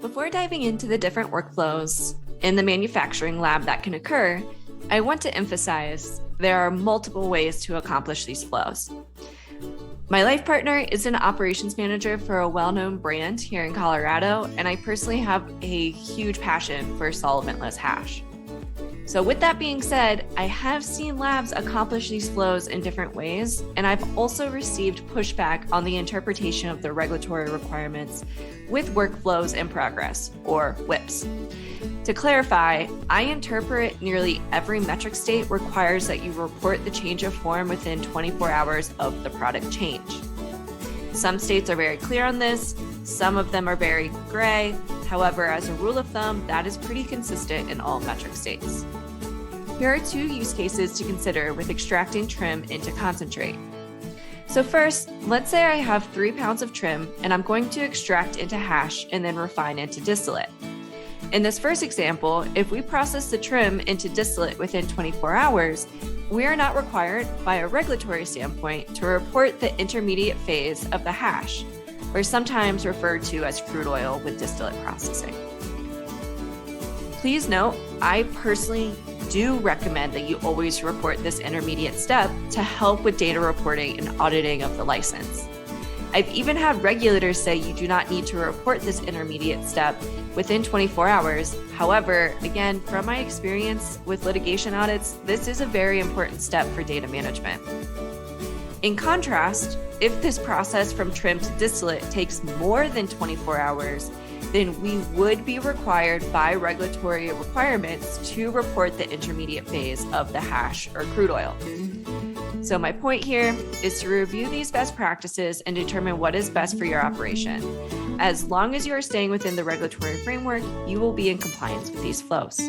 Before diving into the different workflows in the manufacturing lab that can occur, I want to emphasize there are multiple ways to accomplish these flows. My life partner is an operations manager for a well-known brand here in Colorado, and I personally have a huge passion for solventless hash. So with that being said, I have seen labs accomplish these flows in different ways, and I've also received pushback on the interpretation of the regulatory requirements with workflows in progress, or WIPs. To clarify, I interpret nearly every Metrc state requires that you report the change of form within 24 hours of the product change. Some states are very clear on this, some of them are very gray. However, as a rule of thumb, that is pretty consistent in all Metrc states. Here are two use cases to consider with extracting trim into concentrate. So first, let's say I have 3 pounds of trim and I'm going to extract into hash and then refine into distillate. In this first example, if we process the trim into distillate within 24 hours, we are not required by a regulatory standpoint to report the intermediate phase of the hash, or sometimes referred to as crude oil with distillate processing. Please note, I personally do recommend that you always report this intermediate step to help with data reporting and auditing of the license. I've even had regulators say you do not need to report this intermediate step within 24 hours. However, again, from my experience with litigation audits, this is a very important step for data management. In contrast, if this process from trim to distillate takes more than 24 hours, then we would be required by regulatory requirements to report the intermediate phase of the hash or crude oil. So my point here is to review these best practices and determine what is best for your operation. As long as you are staying within the regulatory framework, you will be in compliance with these flows.